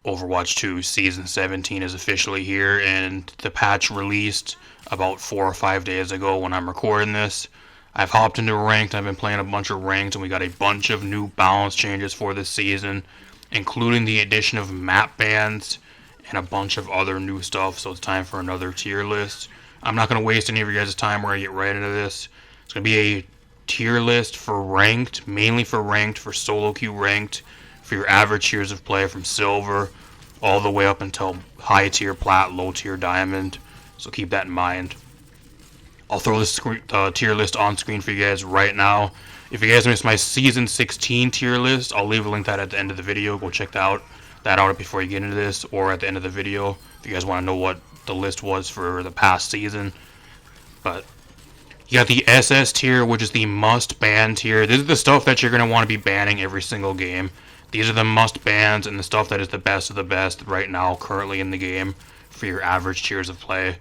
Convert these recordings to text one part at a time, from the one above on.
Overwatch 2 Season 17 is officially here, and the patch released about 4 or 5 days ago when I'm recording this. I've hopped into ranked, I've been playing a bunch of ranked, and we got a bunch of new balance changes for this season, including the addition of map bans and a bunch of other new stuff, so it's time for another tier list. I'm not going to waste any of your guys' time, we're going to get right into this. It's going to be a tier list for ranked, mainly for ranked, for solo queue ranked, for your average tiers of play from silver all the way up until high tier plat, low tier diamond, so keep that in mind. I'll throw this tier list on screen for you guys right now. If you guys missed my season 16 tier list, I'll leave a link to that at the end of the video. Go check that out before you get into this, or at the end of the video if you guys want to know what the list was for the past season. But you got the SS tier, which is the must ban tier. This is the stuff that you're going to want to be banning every single game. These are the must bans and the stuff that is the best of the best right now currently in the game for your average tiers of play.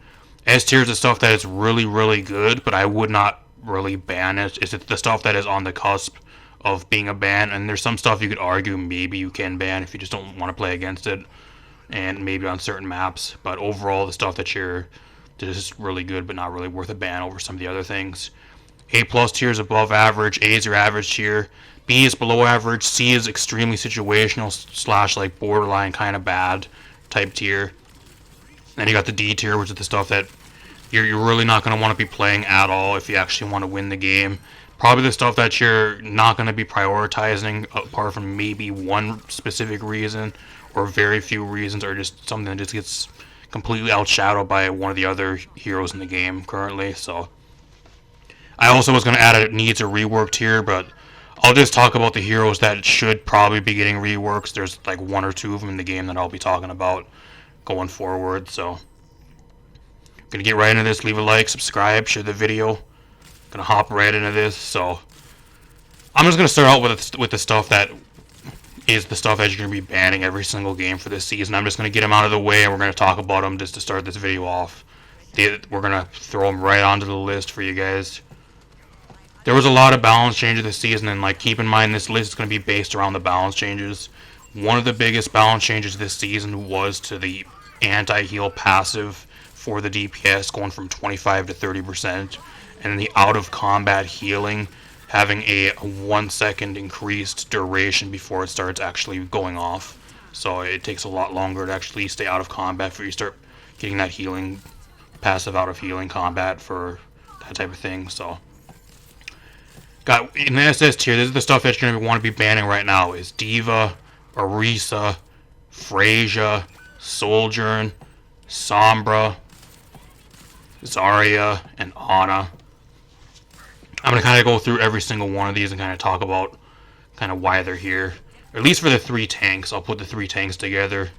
S tier is the stuff that is really, really good, but I would not really ban it. It's the stuff that is on the cusp of being a ban, and there's some stuff you could argue maybe you can ban if you just don't want to play against it, and maybe on certain maps. But overall, the stuff that is really good but not really worth a ban over some of the other things. A plus tier is above average. A is your average tier. B is below average. C is extremely situational / like borderline kind of bad type tier. Then you got the D tier, which is the stuff that you're really not going to want to be playing at all if you actually want to win the game. Probably the stuff that you're not going to be prioritizing apart from maybe one specific reason or very few reasons, or just something that just gets completely outshadowed by one of the other heroes in the game currently. So I also was going to add it needs a rework tier, but I'll just talk about the heroes that should probably be getting reworks. There's like 1 or 2 of them in the game that I'll be talking about going forward. So I'm gonna get right into this. Leave a like, subscribe, share the video. Gonna hop right into this. So I'm just gonna start out with the stuff that is the stuff that you're gonna be banning every single game for this season. I'm just gonna get them out of the way, and we're gonna talk about them just to start this video off. We're gonna throw them right onto the list for you guys. There was a lot of balance changes this season, and like keep in mind this list is going to be based around the balance changes. One of the biggest balance changes this season was to the anti-heal passive for the DPS going from 25 to 30%, and the out of combat healing having a 1 second increased duration before it starts actually going off. So it takes a lot longer to actually stay out of combat before you start getting that healing passive out of healing combat for that type of thing. So got in the SS tier, this is the stuff that you're going to want to be banning right now, is D.Va, Orisa, Freyja, Sojourn, Sombra, Zarya, and Ana. I'm going to kind of go through every single one of these and kind of talk about kind of why they're here. Or at least for the 3 tanks, I'll put the 3 tanks together.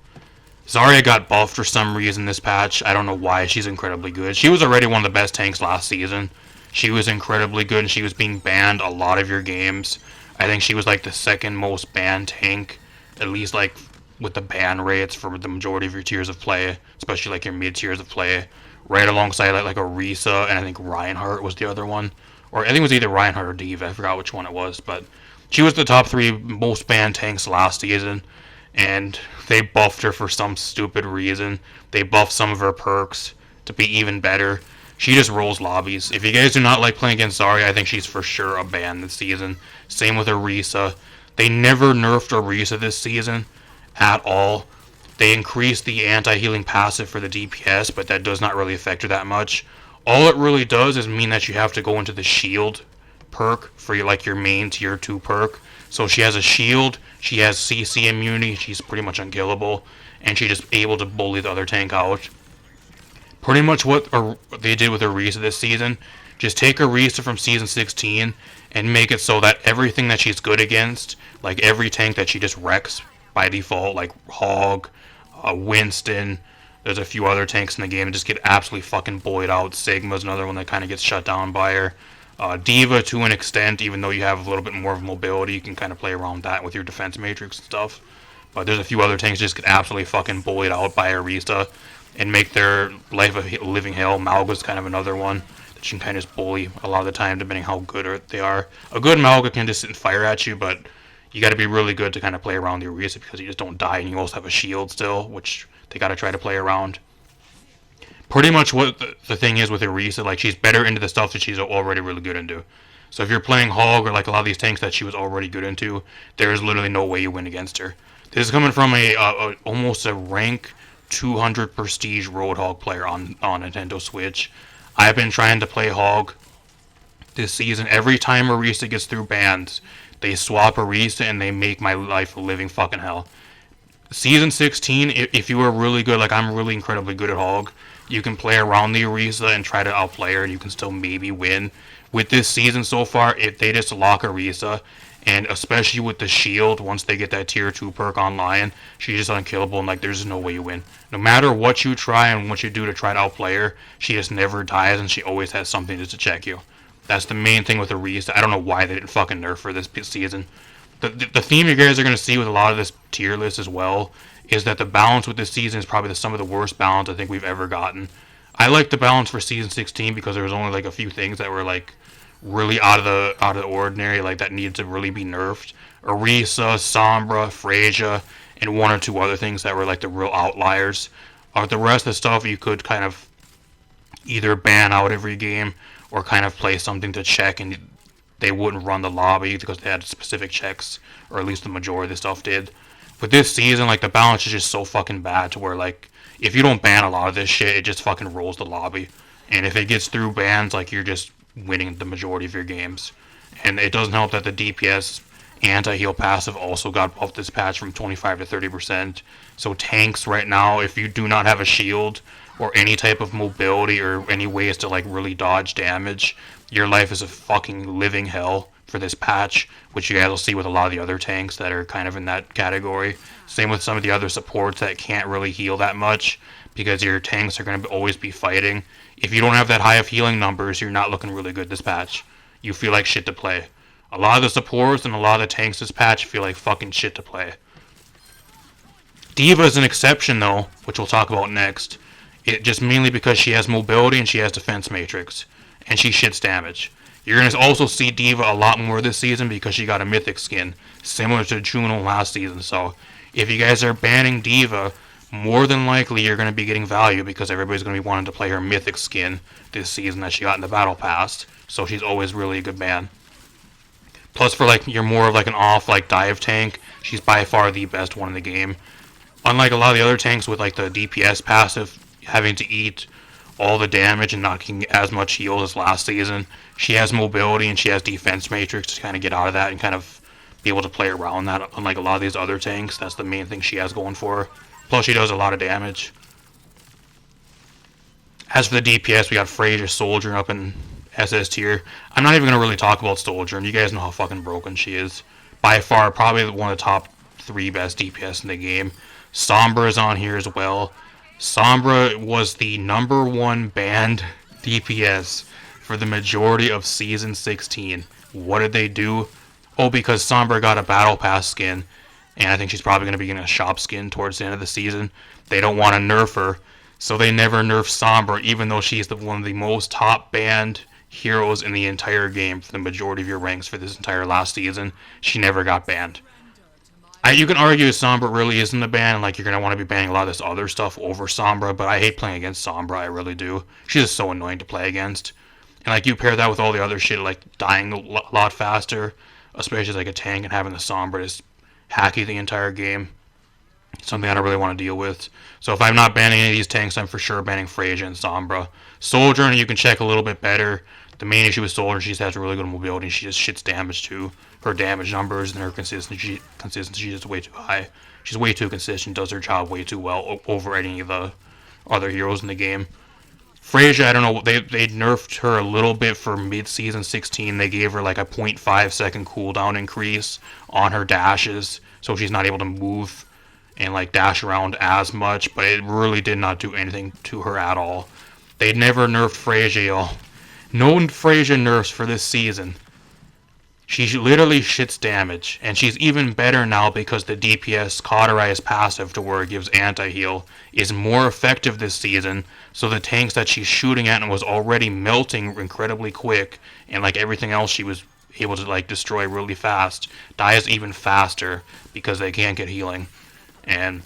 Zarya got buffed for some reason this patch. I don't know why. She's incredibly good. She was already one of the best tanks last season. She was incredibly good, and she was being banned a lot of your games. I think she was like the second most banned tank, at least like with the ban rates for the majority of your tiers of play, especially like your mid tiers of play, right alongside like Orisa, and I think Reinhardt was the other one. Or I think it was either Reinhardt or D.Va, I forgot which one it was, but she was the top 3 most banned tanks last season, and they buffed her for some stupid reason. They buffed some of her perks to be even better. She just rolls lobbies. If you guys do not like playing against Zarya, I think she's for sure a ban this season. Same with Orisa. They never nerfed Orisa this season at all. They increased the anti-healing passive for the DPS, but that does not really affect her that much. All it really does is mean that you have to go into the shield perk for your main tier 2 perk. So she has a shield, she has CC immunity, she's pretty much unkillable, and she's just able to bully the other tank out. Pretty much what they did with Orisa this season, just take Orisa from Season 16 and make it so that everything that she's good against, like every tank that she just wrecks by default, like Hog, Winston, there's a few other tanks in the game that just get absolutely fucking bullied out. Sigma's another one that kind of gets shut down by her. D.Va to an extent, even though you have a little bit more of mobility, you can kind of play around that with your defense matrix and stuff. But there's a few other tanks that just get absolutely fucking bullied out by Orisa and make their life a living hell. Malga's kind of another one that you can kind of just bully a lot of the time, depending how good they are. A good Malga can just sit and fire at you, but You got to be really good to kind of play around the Orisa because you just don't die, and you also have a shield still, which they got to try to play around. Pretty much what the thing is with Orisa, like she's better into the stuff that she's already really good into. So if you're playing Hog or like a lot of these tanks that she was already good into, there is literally no way you win against her. This is coming from a almost a rank 200 prestige Roadhog player on Nintendo Switch. I've been trying to play Hog this season. Every time Orisa gets through bans, they swap Orisa and they make my life a living fucking hell. Season 16, if you are really good, like I'm really incredibly good at Hog, you can play around the Orisa and try to outplay her, and you can still maybe win. With this season so far, if they just lock Orisa, and especially with the shield, once they get that tier 2 perk online, she's just unkillable, and like there's no way you win. No matter what you try and what you do to try to outplay her, she just never dies, and she always has something just to check you. That's the main thing with Orisa. I don't know why they didn't fucking nerf her this season. The theme you guys are going to see with a lot of this tier list as well is that the balance with this season is probably some of the worst balance I think we've ever gotten. I like the balance for season 16 because there was only like a few things that were like really out of the ordinary, like that needed to really be nerfed. Orisa, Sombra, Freyja, and one or two other things that were like the real outliers. The rest of the stuff you could kind of either ban out every game or kind of play something to check, and they wouldn't run the lobby because they had specific checks, or at least the majority of the stuff did. But this season, like the balance is just so fucking bad to where like if you don't ban a lot of this shit, it just fucking rolls the lobby. And if it gets through bans, like you're just winning the majority of your games. And it doesn't help that the DPS anti-heal passive also got buffed this patch from 25 to 30%. So tanks right now, if you do not have a shield or any type of mobility or any ways to like really dodge damage, your life is a fucking living hell for this patch, which you guys will see with a lot of the other tanks that are kind of in that category. Same with some of the other supports that can't really heal that much because your tanks are going to always be fighting. If you don't have that high of healing numbers, you're not looking really good this patch. You feel like shit to play. A lot of the supports and a lot of the tanks this patch feel like fucking shit to play. D.Va is an exception though, which we'll talk about next. It just mainly because she has mobility and she has defense matrix. And she shits damage. You're going to also see D.Va a lot more this season because she got a mythic skin, similar to Juno last season. So if you guys are banning D.Va, more than likely you're going to be getting value because everybody's going to be wanting to play her mythic skin this season that she got in the battle pass. So she's always really a good ban. Plus for like you're more of like an off like dive tank, she's by far the best one in the game. Unlike a lot of the other tanks with like the DPS passive having to eat all the damage and not getting as much heal as last season, she has mobility and she has defense matrix to kind of get out of that and kind of be able to play around that. Unlike a lot of these other tanks, that's the main thing she has going for her. Plus she does a lot of damage. As for the DPS, we got Freyja Soldier up in SS tier. I'm not even going to really talk about Soldier, and you guys know how fucking broken she is. By far, probably one of the top 3 best DPS in the game. Sombra is on here as well. Sombra was the #1 banned DPS for the majority of Season 16. What did they do? Oh, because Sombra got a Battle Pass skin, and I think she's probably going to be getting a shop skin towards the end of the season. They don't want to nerf her, so they never nerf Sombra, even though she's one of the most top banned heroes in the entire game for the majority of your ranks for this entire last season. She never got banned. You can argue Sombra really isn't a ban, like you're going to want to be banning a lot of this other stuff over Sombra, but I hate playing against Sombra, I really do. She's just so annoying to play against. And like you pair that with all the other shit, like dying a lot faster, especially as like a tank, and having the Sombra just hack you the entire game. Something I don't really want to deal with. So if I'm not banning any of these tanks, I'm for sure banning Freyja and Sombra. Soldier, you can check a little bit better. The main issue with Soldier, she just has really good mobility, and she just shits damage too. Her damage numbers and her consistency is way too high. She's way too consistent, does her job way too well over any of the other heroes in the game. Freyja, I don't know, they nerfed her a little bit for mid-season 16. They gave her like a 0.5 second cooldown increase on her dashes, so she's not able to move and like dash around as much, but it really did not do anything to her at all. They never nerfed Freyja, y'all. No Freyja nerfs for this season. She literally shits damage, and she's even better now because the DPS cauterized passive to where it gives anti-heal is more effective this season, so the tanks that she's shooting at and was already melting incredibly quick, and like everything else she was able to like destroy really fast, dies even faster because they can't get healing, and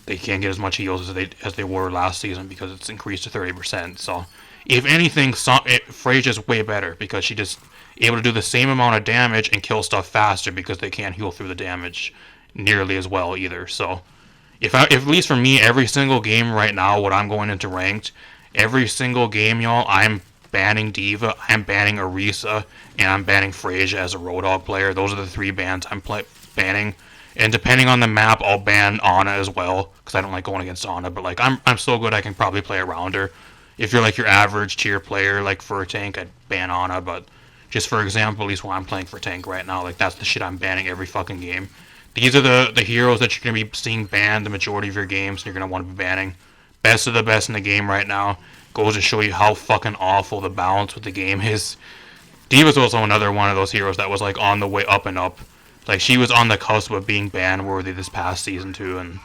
they can't get as much heals as they were last season because it's increased to 30%. So, if anything, Frasia's way better because she just able to do the same amount of damage and kill stuff faster because they can't heal through the damage nearly as well either. So, if at least for me, every single game right now, what I'm going into ranked, every single game, y'all, I'm banning Diva, I'm banning Orisa, and I'm banning Frasia as a Road Dogg player. Those are the three bans I'm banning. And depending on the map, I'll ban Ana as well because I don't like going against Ana. But like I'm so good I can probably play around her. If you're like your average tier player, like for a tank, I'd ban Ana. But just for example, at least when I'm playing for tank right now, like that's the shit I'm banning every fucking game. These are the heroes that you're gonna be seeing banned the majority of your games. And you're gonna want to be banning. Best of the best in the game right now. Goes to show you how fucking awful the balance with the game is. Diva's also another one of those heroes that was like on the way up and up. Like she was on the cusp of being ban worthy this past season too, and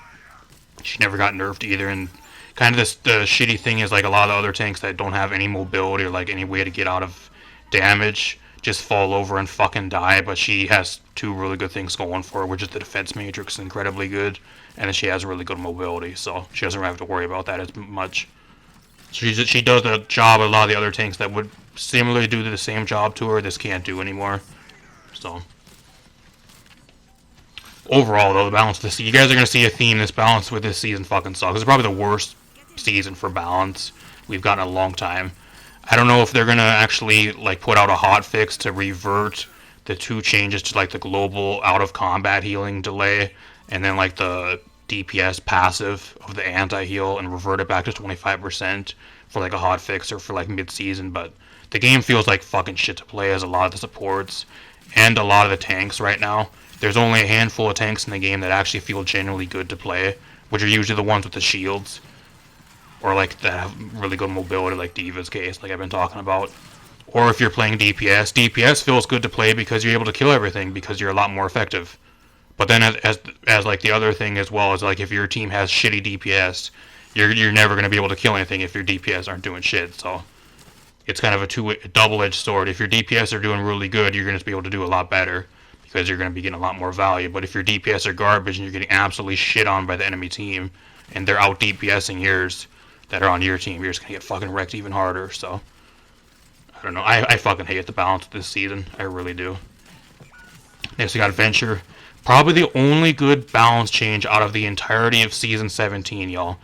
she never got nerfed either. And kind of the shitty thing is like a lot of the other tanks that don't have any mobility or like any way to get out of damage just fall over and fucking die. But she has two really good things going for her, which is the defense matrix is incredibly good, and then she has really good mobility, so she doesn't have to worry about that as much. She does the job a lot of the other tanks that would similarly do the same job to her. This can't do anymore. So overall, though, the balance this you guys are gonna see a theme. This balance with this season fucking sucks. It's probably the worst season for balance we've gotten in a long time. I don't know if they're gonna actually like put out a hot fix to revert the two changes to like the global out of combat healing delay and then like the DPS passive of the anti-heal and revert it back to 25% for like a hot fix or for like mid-season. But the game feels like fucking shit to play as a lot of the supports and a lot of the tanks right now. There's only a handful of tanks in the game that actually feel genuinely good to play, which are usually the ones with the shields or like that have really good mobility, like Diva's case, like I've been talking about. Or if you're playing DPS feels good to play because you're able to kill everything because you're a lot more effective. But then as like the other thing as well is like if your team has shitty DPS, you're never gonna be able to kill anything if your DPS aren't doing shit. So it's kind of a double-edged sword. If your DPS are doing really good, you're gonna be able to do a lot better because you're gonna be getting a lot more value. But if your DPS are garbage and you're getting absolutely shit on by the enemy team, and they're out DPSing yours that are on your team, you're just gonna get fucking wrecked even harder. So I don't know. I fucking hate the balance this season. I really do. Next we got Venture. Probably the only good balance change out of the entirety of Season 17, y'all.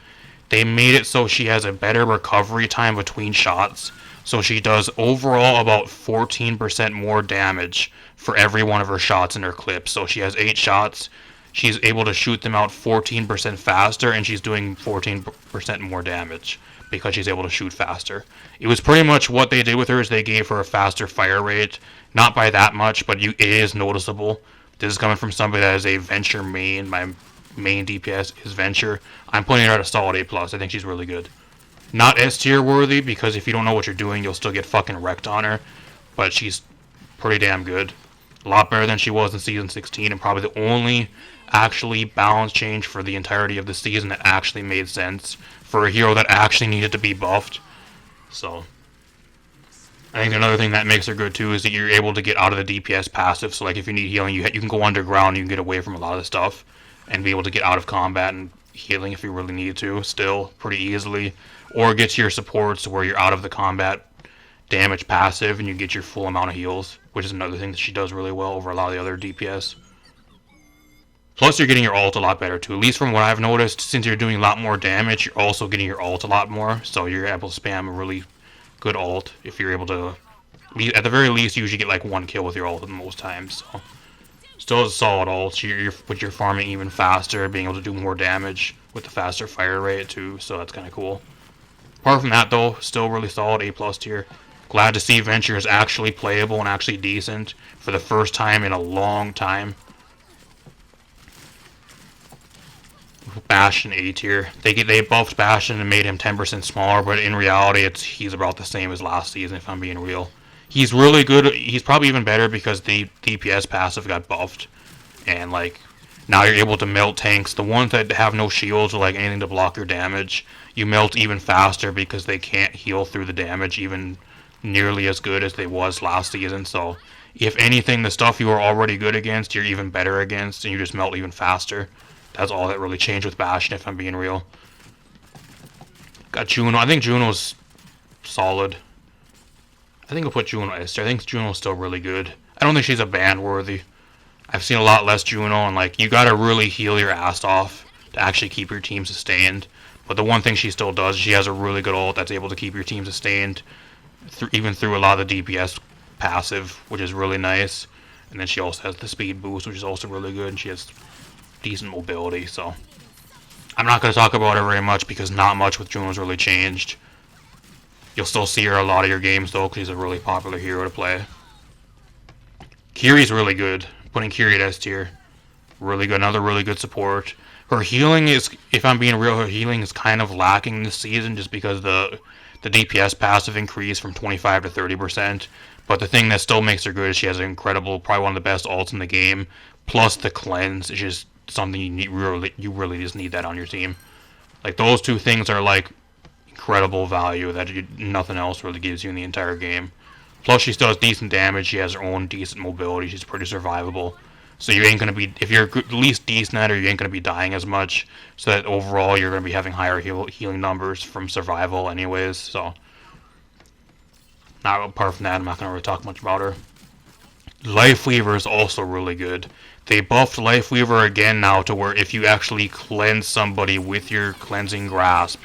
They made it so she has a better recovery time between shots. So she does overall about 14% more damage for every one of her shots in her clips. So she has 8 shots. She's able to shoot them out 14% faster, and she's doing 14% more damage because she's able to shoot faster. It was pretty much what they did with her is they gave her a faster fire rate. Not by that much, but it is noticeable. This is coming from somebody that is a Venture main. My main DPS is Venture. I'm putting her at a solid A+. I think she's really good. Not S tier worthy, because if you don't know what you're doing, you'll still get fucking wrecked on her. But she's pretty damn good. A lot better than she was in Season 16, and probably the only actually balance change for the entirety of the season that actually made sense for a hero that actually needed to be buffed. So I think another thing that makes her good too is that you're able to get out of the DPS passive. So like if you need healing, you can go underground, you can get away from a lot of the stuff, and be able to get out of combat and healing if you really need to, still pretty easily. Or get to your supports where you're out of the combat damage passive and you get your full amount of heals, which is another thing that she does really well over a lot of the other DPS. Plus you're getting your ult a lot better too. At least from what I've noticed, since you're doing a lot more damage, you're also getting your ult a lot more. So you're able to spam a really good ult if you're able to, at the very least, you usually get like 1 kill with your ult most times. So still a solid ult. You're farming even faster, being able to do more damage with the faster fire rate too. So that's kind of cool. Apart from that though, still really solid A+ tier. Glad to see Venture is actually playable and actually decent for the first time in a long time. Bastion A tier. They buffed Bastion and made him 10% smaller, but in reality, he's about the same as last season. If I'm being real, he's really good. He's probably even better because the DPS passive got buffed, and like now you're able to melt tanks. The ones that have no shields or like anything to block your damage, you melt even faster because they can't heal through the damage even nearly as good as they was last season. So If anything, the stuff you are already good against, you're even better against, and you just melt even faster. That's all that really changed with Bastion, if I'm being real. Got Juno. I think Juno's solid. I think I'll put Juno S tier. I think Juno's still really good. I don't think she's a ban worthy. I've seen a lot less Juno, and like you gotta really heal your ass off to actually keep your team sustained. But the one thing she still does, she has a really good ult that's able to keep your team sustained, even through a lot of the DPS passive, which is really nice. And then she also has the speed boost, which is also really good. And she has decent mobility, so I'm not going to talk about her very much because not much with Juno's really changed. You'll still see her a lot of your games though, because she's a really popular hero to play. Kiri's really good. Putting Kiri at S tier. Really good. Another really good support. Her healing is, if I'm being real, her healing is kind of lacking this season just because the DPS passive increased from 25 to 30%. But the thing that still makes her good is she has an incredible, probably one of the best ults in the game. Plus the cleanse is just something you really just need that on your team. Like those two things are like incredible value that nothing else really gives you in the entire game. Plus she still has decent damage. She has her own decent mobility. She's pretty survivable. So you ain't gonna be, if you're at least decent at her, you ain't gonna be dying as much. So that overall you're gonna be having higher healing numbers from survival, anyways. So, not apart from that, I'm not gonna really talk much about her. Lifeweaver is also really good. They buffed Lifeweaver again now to where if you actually cleanse somebody with your cleansing grasp,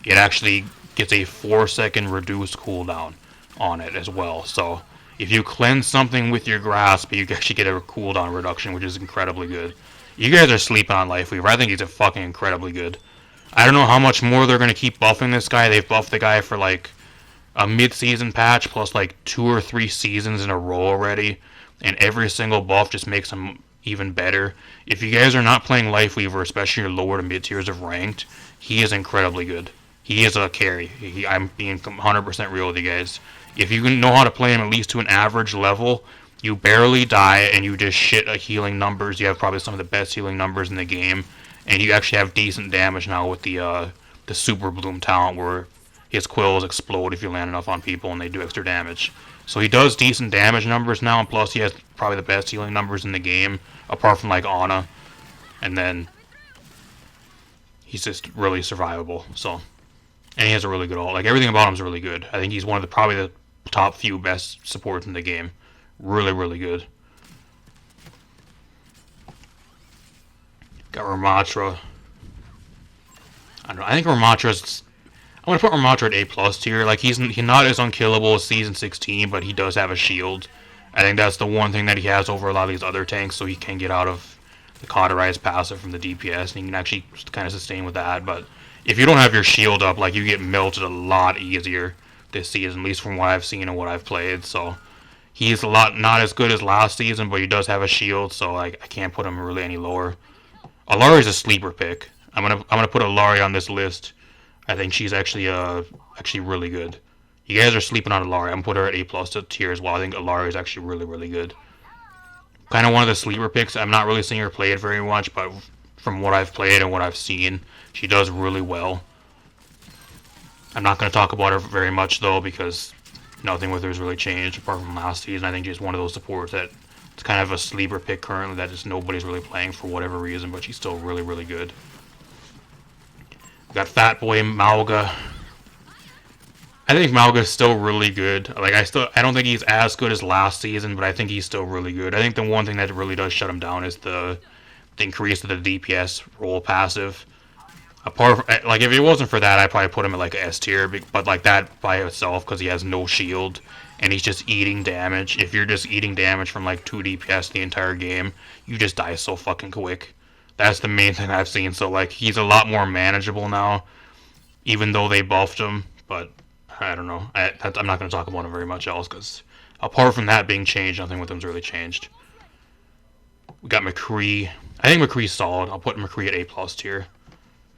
it actually gets a 4-second reduced cooldown on it as well. So if you cleanse something with your grasp, you actually get a cooldown reduction, which is incredibly good. You guys are sleeping on Lifeweaver. I think he's a fucking incredibly good. I don't know how much more they're going to keep buffing this guy. They've buffed the guy for like a mid-season patch plus like 2 or 3 seasons in a row already. And every single buff just makes him even better. If you guys are not playing Lifeweaver, especially your lower to mid tiers of ranked, he is incredibly good. He is a carry. I'm being 100% real with you guys. If you know how to play him at least to an average level, you barely die and you just shit healing numbers. You have probably some of the best healing numbers in the game, and you actually have decent damage now with the Super Bloom talent, where his quills explode if you land enough on people and they do extra damage. So he does decent damage numbers now, and plus he has probably the best healing numbers in the game, apart from like Ana, and then he's just really survivable. So, and he has a really good ult. Like everything about him is really good. I think he's one of the probably the top few best supports in the game. Really, really good. Got Ramatra. I don't know. I think Ramatra's. I'm gonna put Ramatra at A+ tier. Like he's not as unkillable as Season 16, but he does have a shield. I think that's the one thing that he has over a lot of these other tanks, so he can get out of the cauterized passive from the DPS, and he can actually kind of sustain with that. But if you don't have your shield up, like you get melted a lot easier this season, at least from what I've seen and what I've played. So he's a lot not as good as last season, but he does have a shield, so like I can't put him really any lower. Alari's a sleeper pick. I'm gonna put Alari on this list. I think she's actually really good. You guys are sleeping on Alari. I'm gonna put her at A+ tier as well. I think Alari is actually really, really good. Kind of one of the sleeper picks. I'm not really seeing her play it very much, but from what I've played and what I've seen, she does really well. I'm not going to talk about her very much though, because nothing with her has really changed apart from last season. I think she's one of those supports that it's kind of a sleeper pick currently that just nobody's really playing for whatever reason, but she's still really, really good. We got Fat Boy Mauga. I think Mauga's still really good. Like I don't think he's as good as last season, but I think he's still really good. I think the one thing that really does shut him down is the increase of the DPS roll passive. Apart from, like if it wasn't for that, I'd probably put him at like S tier, but like that by itself, because he has no shield and he's just eating damage. If you're just eating damage from like 2 DPS the entire game, you just die so fucking quick. That's the main thing I've seen. So like he's a lot more manageable now, even though they buffed him. But I don't know. I'm not going to talk about him very much else, because apart from that being changed, nothing with him's really changed. We got McCree. I think McCree's solid. I'll put McCree at A+ tier.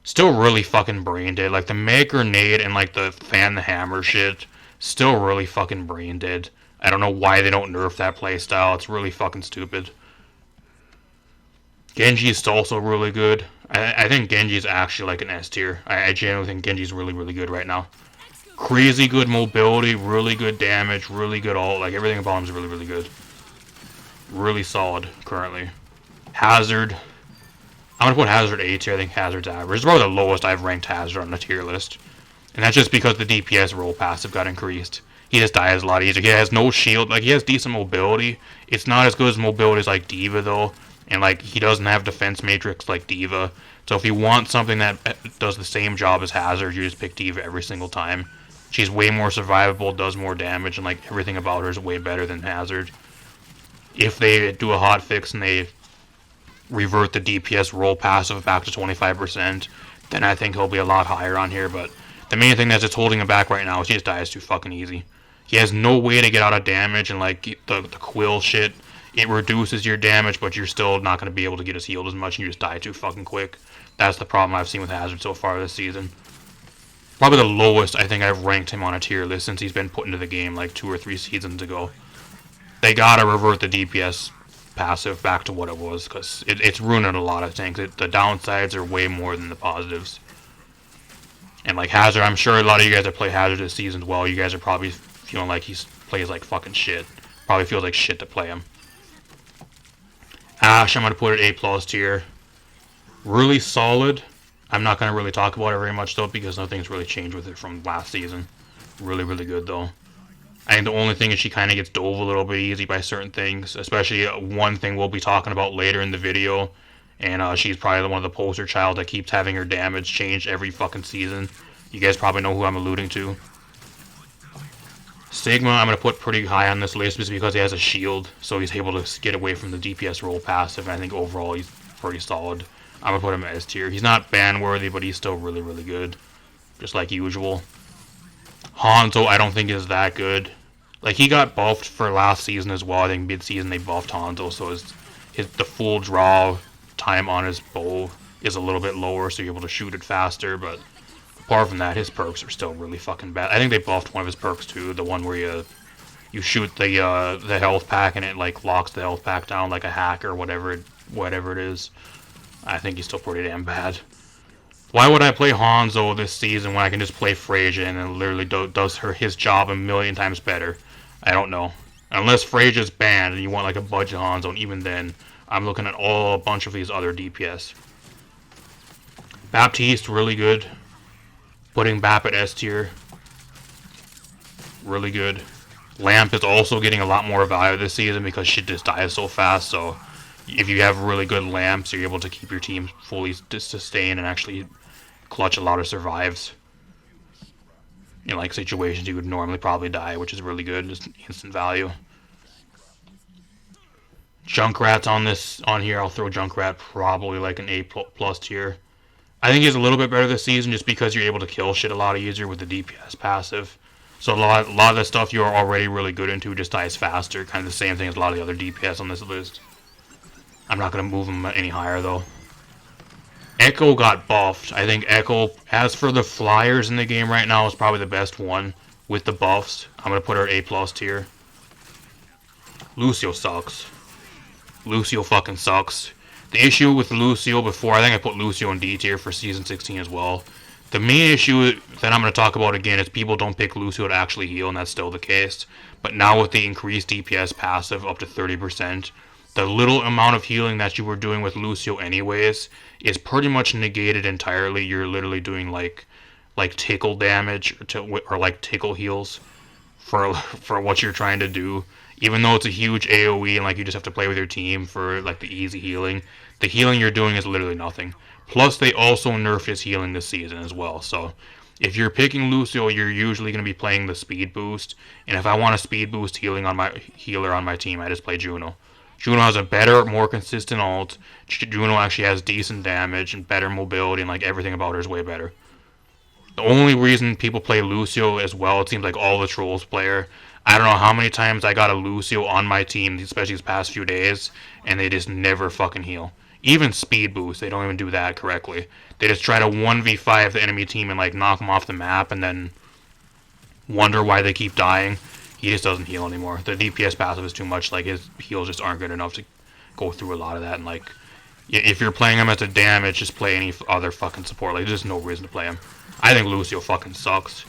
Still really fucking brain dead. Like the Mega Grenade and like the Fan the Hammer shit, still really fucking brain dead. I don't know why they don't nerf that playstyle. It's really fucking stupid. Genji's also really good. I think Genji's actually like an S tier. I genuinely think Genji's really, really good right now. Crazy good mobility, really good damage, really good ult. Like everything about him is really, really good. Really solid currently. Hazard. I'm going to put Hazard A tier. I think Hazard's average. It's probably the lowest I've ranked Hazard on the tier list. And that's just because the DPS roll passive got increased. He just dies a lot easier. He has no shield. Like, he has decent mobility. It's not as good as mobility as, like, D.Va, though. And, like, he doesn't have defense matrix like D.Va. So if you want something that does the same job as Hazard, you just pick D.Va every single time. She's way more survivable, does more damage, and, like, everything about her is way better than Hazard. If they do a hotfix and they revert the DPS roll passive back to 25%, then I think he'll be a lot higher on here, but the main thing that's just holding him back right now is he just dies too fucking easy. He has no way to get out of damage, and like the quill shit, it reduces your damage, but you're still not going to be able to get his healed as much, and you just die too fucking quick. That's the problem I've seen with Hazard so far this season. Probably the lowest I think I've ranked him on a tier list since he's been put into the game like 2 or 3 seasons ago. They gotta revert the DPS passive back to what it was, because it's ruining a lot of things. The downsides are way more than the positives. And like Hazard, I'm sure a lot of you guys that play Hazard this season as well, you guys are probably feeling like he plays like fucking shit. Probably feels like shit to play him. Ashe, I'm going to put it A+ tier. Really solid. I'm not going to really talk about it very much though, because nothing's really changed with it from last season. Really, really good though. I think the only thing is she kind of gets dove a little bit easy by certain things, especially one thing we'll be talking about later in the video. And she's probably one of the poster child that keeps having her damage changed every fucking season. You guys probably know who I'm alluding to. Sigma, I'm going to put pretty high on this list just because he has a shield, so he's able to get away from the DPS roll passive, and I think overall he's pretty solid. I'm going to put him S tier. He's not ban-worthy, but he's still really, really good. Just like usual. Hanzo, I don't think is that good. Like, he got buffed for last season as well. I think mid-season they buffed Hanzo, so the full draw time on his bow is a little bit lower, so you're able to shoot it faster, but apart from that, his perks are still really fucking bad. I think they buffed one of his perks too, the one where you shoot the health pack and it like locks the health pack down like a hack or whatever it is. I think he's still pretty damn bad. Why would I play Hanzo this season when I can just play Freyja and it literally does his job a million times better? I don't know. Unless Freyja's banned and you want like a budget Hanzo, and even then, I'm looking at a bunch of these other DPS. Baptiste, really good. Putting Bap at S tier. Really good. Lamp is also getting a lot more value this season because shit just dies so fast, so if you have really good lamps, you're able to keep your team fully sustained and actually clutch a lot of survives. In like situations you would normally probably die, which is really good, just instant value. Junkrat's on here. I'll throw Junkrat probably like an A+ tier. I think he's a little bit better this season just because you're able to kill shit a lot easier with the DPS passive. So a lot of the stuff you are already really good into just dies faster. Kind of the same thing as a lot of the other DPS on this list. I'm not going to move him any higher though. Echo got buffed. I think Echo, as for the flyers in the game right now, is probably the best one with the buffs. I'm going to put her A+ tier. Lucio sucks. Lucio fucking sucks. The issue with Lucio before, I think I put Lucio in D tier for Season 16 as well. The main issue that I'm going to talk about again is people don't pick Lucio to actually heal, and that's still the case. But now with the increased DPS passive up to 30%, the little amount of healing that you were doing with Lucio anyways is pretty much negated entirely. You're literally doing like tickle damage or like tickle heals for what you're trying to do. Even though it's a huge AoE and like you just have to play with your team for like the easy healing, the healing you're doing is literally nothing. Plus they also nerfed his healing this season as well. So if you're picking Lucio, you're usually going to be playing the speed boost. And if I want a speed boost healer on my team, I just play Juno. Juno has a better, more consistent ult. Juno actually has decent damage and better mobility, and like everything about her is way better. The only reason people play Lucio as well, it seems like all the trolls player. I don't know how many times I got a Lucio on my team, especially these past few days, and they just never fucking heal. Even speed boost, they don't even do that correctly. They just try to 1v5 the enemy team and like knock them off the map and then wonder why they keep dying. He just doesn't heal anymore. The DPS passive is too much. Like, his heals just aren't good enough to go through a lot of that. And like, if you're playing him as a damage, just play any other fucking support. Like, there's no reason to play him. I think Lucio fucking sucks.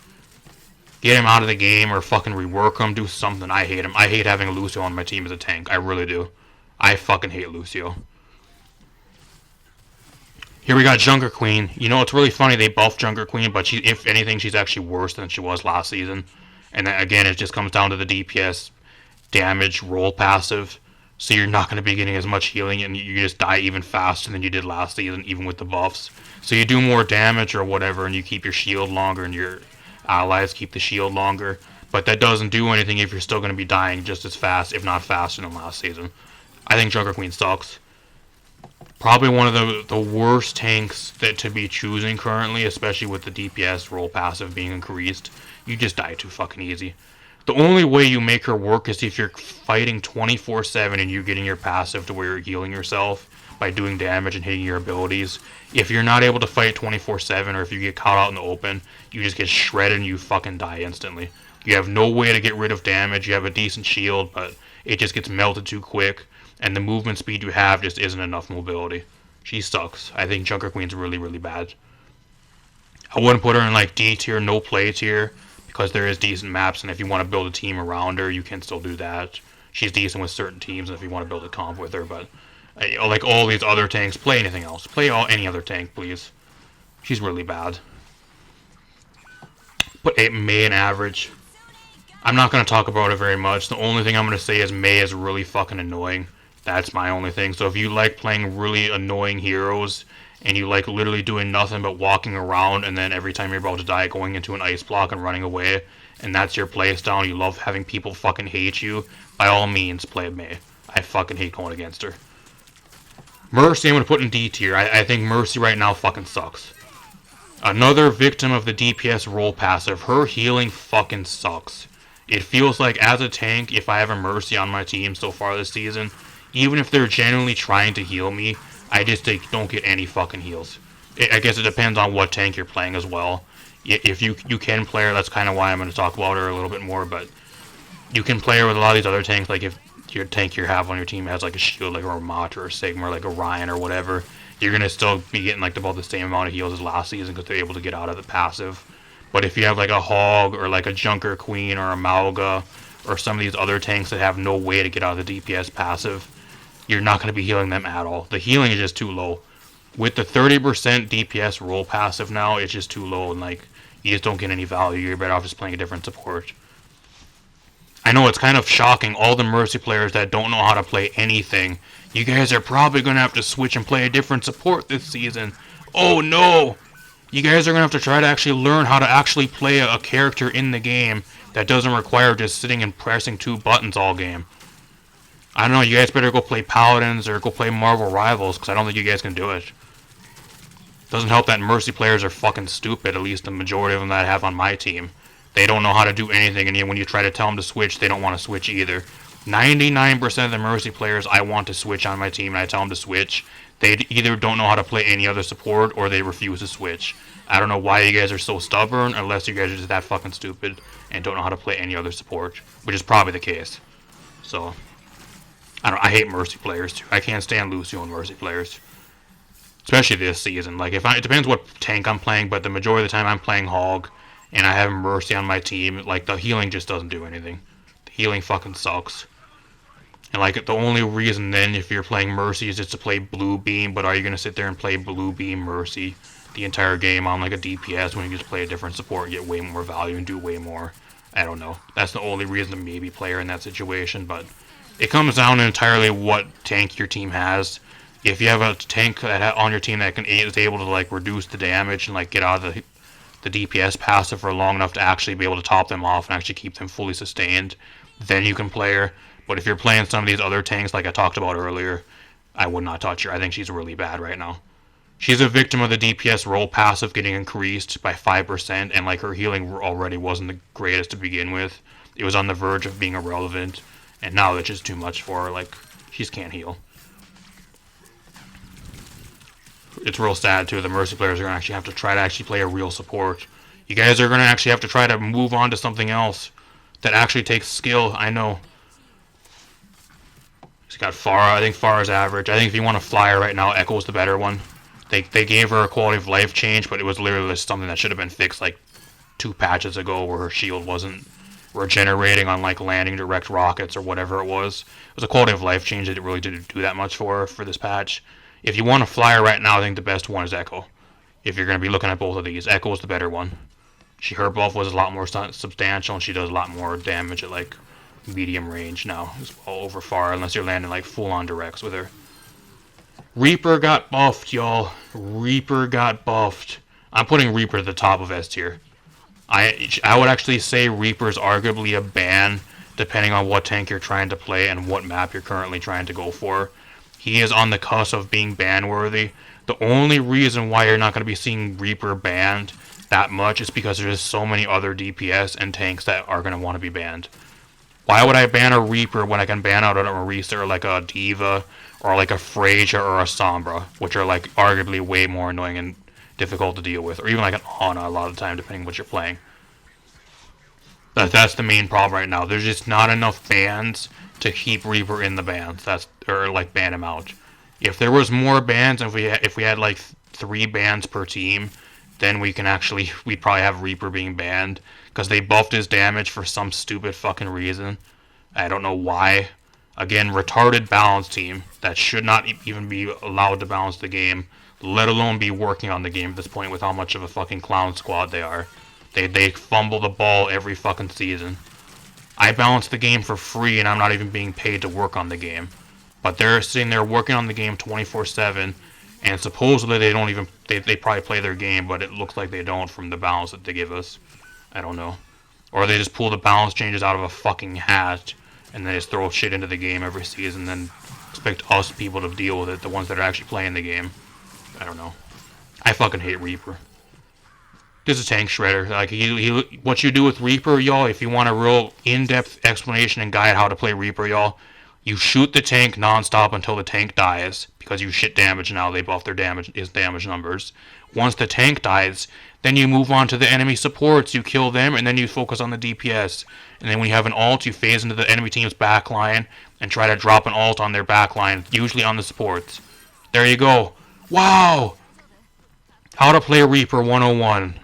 Get him out of the game or fucking rework him. Do something. I hate him. I hate having Lucio on my team as a tank. I really do. I fucking hate Lucio. Here we got Junker Queen. You know, it's really funny they buffed Junker Queen, but she, if anything, she's actually worse than she was last season. And again, it just comes down to the DPS damage roll passive. So you're not going to be getting as much healing, and you just die even faster than you did last season, even with the buffs. So you do more damage or whatever, and you keep your shield longer, and your allies keep the shield longer. But that doesn't do anything if you're still going to be dying just as fast, if not faster than last season. I think Junker Queen sucks. Probably one of the worst tanks that to be choosing currently, especially with the DPS roll passive being increased. You just die too fucking easy. The only way you make her work is if you're fighting 24/7 and you're getting your passive to where you're healing yourself by doing damage and hitting your abilities. If you're not able to fight 24/7, or if you get caught out in the open, you just get shredded and you fucking die instantly. You have no way to get rid of damage. You have a decent shield, but it just gets melted too quick, and the movement speed you have just isn't enough mobility. She sucks. I think Junker Queen's really, really bad. I wouldn't put her in like D tier, no play tier, because there is decent maps, and if you want to build a team around her, you can still do that. She's decent with certain teams, and if you want to build a comp with her, but like all these other tanks, play anything else. Play any other tank, please. She's really bad. Put Mei in average. I'm not going to talk about it very much. The only thing I'm going to say is Mei is really fucking annoying. That's my only thing. So if you like playing really annoying heroes, and you like literally doing nothing but walking around, and then every time you're about to die going into an ice block and running away, and that's your playstyle, you love having people fucking hate you, by all means play Mei. I fucking hate going against her. Mercy I'm going to put in D tier. I think Mercy right now fucking sucks. Another victim of the DPS roll passive. Her healing fucking sucks. It feels like as a tank, if I have a Mercy on my team so far this season, even if they're genuinely trying to heal me, I just don't get any fucking heals. I guess it depends on what tank you're playing as well. If you can play her, that's kind of why I'm going to talk about her a little bit more, but you can play her with a lot of these other tanks, like if your tank you have on your team has like a shield, like a Ramat or a Sigma or like a Ryan or whatever, you're going to still be getting like about the same amount of heals as last season because they're able to get out of the passive. But if you have like a Hog or like a Junker Queen or a Malga or some of these other tanks that have no way to get out of the DPS passive, you're not going to be healing them at all. The healing is just too low. With the 30% DPS roll passive now, it's just too low, and like you just don't get any value. You're better off just playing a different support. I know it's kind of shocking, all the Mercy players that don't know how to play anything. You guys are probably going to have to switch and play a different support this season. Oh no! You guys are going to have to try to actually learn how to actually play a character in the game that doesn't require just sitting and pressing 2 buttons all game. I don't know, you guys better go play Paladins or go play Marvel Rivals, because I don't think you guys can do it. Doesn't help that Mercy players are fucking stupid, at least the majority of them that I have on my team. They don't know how to do anything, and when you try to tell them to switch, they don't want to switch either. 99% of the Mercy players I want to switch on my team, and I tell them to switch, they either don't know how to play any other support, or they refuse to switch. I don't know why you guys are so stubborn, unless you guys are just that fucking stupid, and don't know how to play any other support, which is probably the case. So, I hate Mercy players too. I can't stand Lucio and Mercy players. Especially this season. Like, it depends what tank I'm playing, but the majority of the time I'm playing Hog, and I have Mercy on my team. Like, the healing just doesn't do anything. The healing fucking sucks. And, like, the only reason then, if you're playing Mercy, is just to play Blue Beam, but are you going to sit there and play Blue Beam Mercy the entire game on, like, a DPS when you just play a different support and get way more value and do way more? I don't know. That's the only reason to maybe play her in that situation, but it comes down to entirely what tank your team has. If you have a tank that on your team that is able to like reduce the damage and like get out of the DPS passive for long enough to actually be able to top them off and actually keep them fully sustained, then you can play her. But if you're playing some of these other tanks like I talked about earlier, I would not touch her. I think she's really bad right now. She's a victim of the DPS roll passive getting increased by 5%, and like her healing already wasn't the greatest to begin with. It was on the verge of being irrelevant, and now it's just too much for her. Like, she just can't heal. It's real sad too. The Mercy players are going to actually have to try to actually play a real support. You guys are going to actually have to try to move on to something else that actually takes skill. I know. She's got Pharah. I think Pharah's average. I think if you want to fly her right now, Echo's the better one. They gave her a quality of life change, but it was literally something that should have been fixed like 2 patches ago, where her shield wasn't regenerating on like landing direct rockets or whatever it was. It was a quality of life change that it really didn't do that much for this patch. If you want a flyer right now, I think the best one is Echo. If you're going to be looking at both of these, Echo is the better one. Her buff was a lot more substantial, and she does a lot more damage at like medium range now as well, over far, unless you're landing like full on directs with her. Reaper got buffed, y'all. Reaper got buffed. I'm putting Reaper at the top of S tier. I would actually say Reaper is arguably a ban, depending on what tank you're trying to play and what map you're currently trying to go for. He is on the cusp of being ban worthy. The only reason why you're not going to be seeing Reaper banned that much is because there's so many other DPS and tanks that are going to want to be banned. Why would I ban a Reaper when I can ban out a Marisa or like a Diva or like a Frazier or a Sombra, which are like arguably way more annoying and difficult to deal with, or even like an Ana a lot of the time, depending on what you're playing. That's the main problem right now. There's just not enough bans to keep Reaper in the bans. Or like ban him out. If there was more bans, and if we had like 3 bans per team, then we'd probably have Reaper being banned, because they buffed his damage for some stupid fucking reason. I don't know why. Again, retarded balance team that should not even be allowed to balance the game, let alone be working on the game at this point with how much of a fucking clown squad they are. They fumble the ball every fucking season. I balance the game for free and I'm not even being paid to work on the game. But they're sitting there working on the game 24/7, and supposedly they probably play their game, but it looks like they don't from the balance that they give us. I don't know. Or they just pull the balance changes out of a fucking hat and they just throw shit into the game every season and then expect us people to deal with it, the ones that are actually playing the game. I don't know. I fucking hate Reaper. This is tank shredder. Like what you do with Reaper, y'all, if you want a real in-depth explanation and guide how to play Reaper, y'all, you shoot the tank non-stop until the tank dies, because you shit damage now, they buff their damage numbers. Once the tank dies, then you move on to the enemy supports, you kill them, and then you focus on the DPS. And then when you have an ult, you phase into the enemy team's backline and try to drop an ult on their backline, usually on the supports. There you go. Wow! How to play Reaper 101.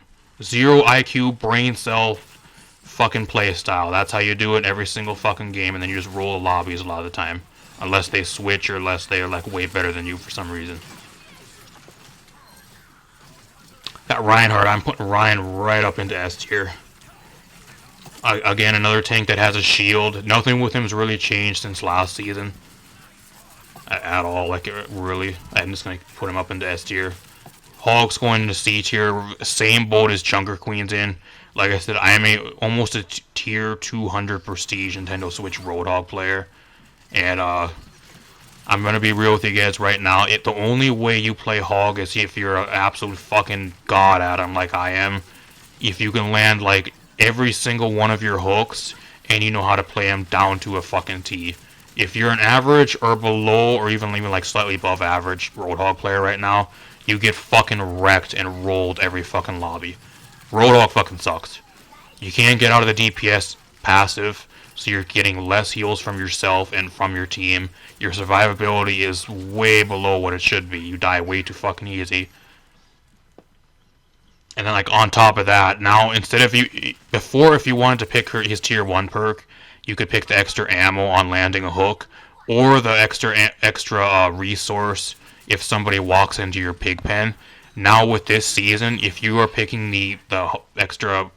0 IQ, brain cell, fucking playstyle. That's how you do it every single fucking game, and then you just roll the lobbies a lot of the time. Unless they switch or unless they're like way better than you for some reason. That Reinhardt, I'm putting Ryan right up into S tier. Again, another tank that has a shield. Nothing with him has really changed since last season. At all, like really. I'm just going to put him up into S tier. Hog's going into C tier, same boat as Junker Queen's in. Like I said, I am almost a tier 200 prestige Nintendo Switch Roadhog player. And I'm going to be real with you guys right now. The only way you play Hog is if you're an absolute fucking god at him like I am. If you can land like every single one of your hooks and you know how to play them down to a fucking T. If you're an average or below or even like slightly above average Roadhog player right now, you get fucking wrecked and rolled every fucking lobby. Roadhog fucking sucks. You can't get out of the DPS passive, so you're getting less heals from yourself and from your team. Your survivability is way below what it should be. You die way too fucking easy. And then like on top of that, now instead of before if you wanted to pick his tier 1 perk, you could pick the extra ammo on landing a hook, or the extra resource if somebody walks into your pig pen. Now with this season, if you are picking the extra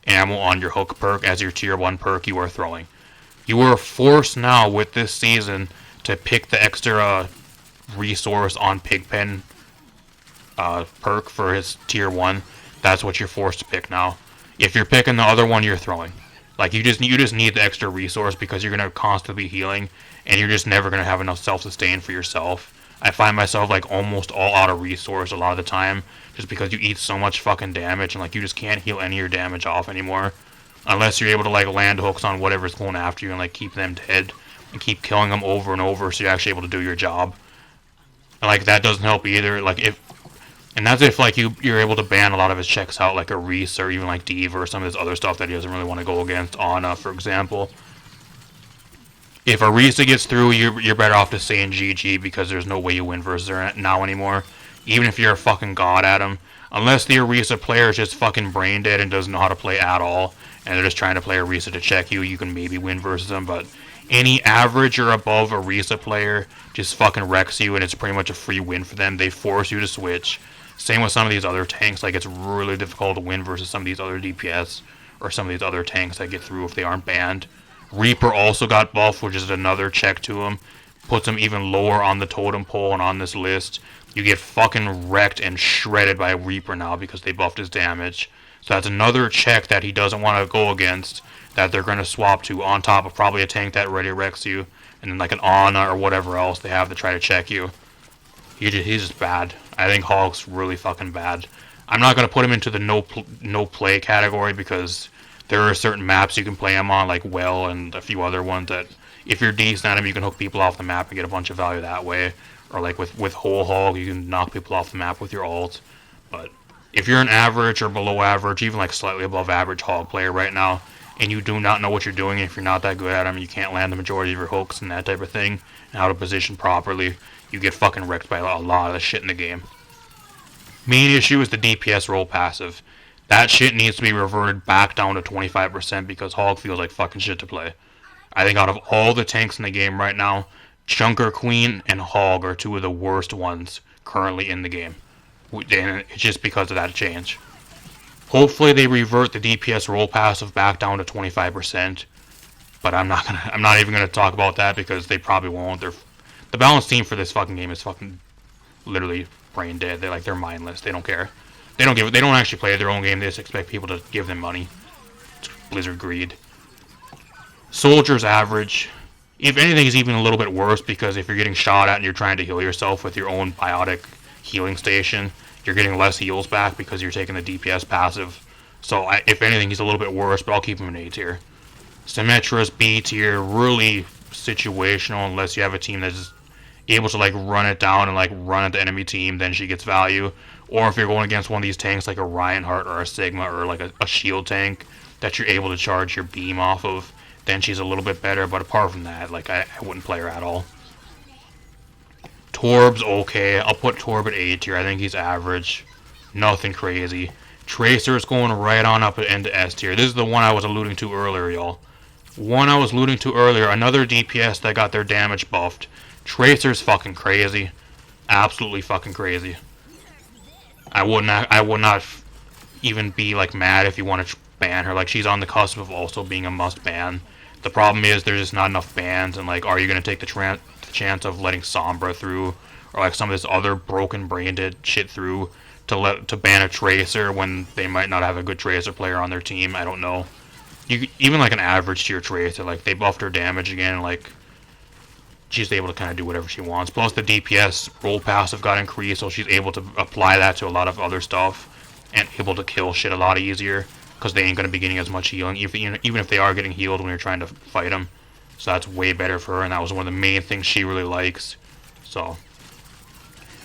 ammo on your hook perk as your tier 1 perk, you are throwing. You are forced now with this season to pick the extra resource on Pigpen perk for his tier 1. That's what you're forced to pick now. If you're picking the other one, you're throwing. Like you just need the extra resource because you're gonna constantly be healing, and you're just never gonna have enough self-sustain for yourself. I find myself like almost all out of resource a lot of the time, just because you eat so much fucking damage and like you just can't heal any of your damage off anymore, unless you're able to like land hooks on whatever's going after you and like keep them dead and keep killing them over and over so you're actually able to do your job. And like that doesn't help either. And that's if like you're able to ban a lot of his checks out, like a Reese or even like Diva or some of his other stuff that he doesn't really want to go against. Ana, for example. If Arisa gets through, you're better off just saying GG because there's no way you win versus her now anymore. Even if you're a fucking god at him. Unless the Arisa player is just fucking brain dead and doesn't know how to play at all, and they're just trying to play Orisa to check you, you can maybe win versus them, but any average or above Orisa player just fucking wrecks you, and it's pretty much a free win for them. They force you to switch. Same with some of these other tanks, like it's really difficult to win versus some of these other DPS or some of these other tanks that get through if they aren't banned. Reaper also got buffed, which is another check to him. Puts him even lower on the totem pole and on this list. You get fucking wrecked and shredded by Reaper now because they buffed his damage. So that's another check that he doesn't want to go against, that they're going to swap to on top of probably a tank that already wrecks you, and then like an Ana or whatever else they have to try to check you. He's just bad. I think Hulk's really fucking bad. I'm not going to put him into the no play category because there are certain maps you can play him on, like Well and a few other ones that if you're decent at him, you can hook people off the map and get a bunch of value that way. Or like with Whole Hog, you can knock people off the map with your ult. But if you're an average or below average, even like slightly above average Hog player right now, and you do not know what you're doing, if you're not that good at him, you can't land the majority of your hooks and that type of thing, and how to position properly, you get fucking wrecked by a lot of the shit in the game. Main issue is the DPS roll passive. That shit needs to be reverted back down to 25% because Hog feels like fucking shit to play. I think out of all the tanks in the game right now, Junker Queen and Hog are two of the worst ones currently in the game. And it's just because of that change. Hopefully they revert the DPS roll passive back down to 25%. But I'm not even gonna talk about that because they probably won't. The balance team for this fucking game is fucking literally brain dead. They're mindless. They don't care. They don't actually play their own game. They just expect people to give them money. It's Blizzard greed. Soldier's average. If anything, is even a little bit worse because if you're getting shot at and you're trying to heal yourself with your own biotic healing station, you're getting less heals back because you're taking the DPS passive. So if anything, he's a little bit worse, but I'll keep him in A tier. Symmetra's B tier, really situational unless you have a team that's able to like run it down and like run at the enemy team, then she gets value. Or if you're going against one of these tanks like a Reinhardt or a Sigma or like a shield tank that you're able to charge your beam off of, then she's a little bit better. But apart from that, like I wouldn't play her at all. Torb's okay. I'll put Torb at A tier. I think he's average. Nothing crazy. Tracer's going right on up into S tier. This is the one I was alluding to earlier, y'all. Another DPS that got their damage buffed. Tracer's fucking crazy. Absolutely fucking crazy. I would not even be like mad if you want to ban her. Like she's on the cusp of also being a must ban. The problem is there's just not enough bans, and like, are you gonna take the chance of letting Sombra through, or like some of this other broken brain-dead shit through to ban a Tracer when they might not have a good Tracer player on their team? I don't know. Even like an average tier Tracer, like they buffed her damage again, like she's able to kind of do whatever she wants. Plus the DPS roll passive got increased, so she's able to apply that to a lot of other stuff and able to kill shit a lot easier because they ain't going to be getting as much healing, even if they are getting healed when you're trying to fight them. So that's way better for her, and that was one of the main things she really likes. So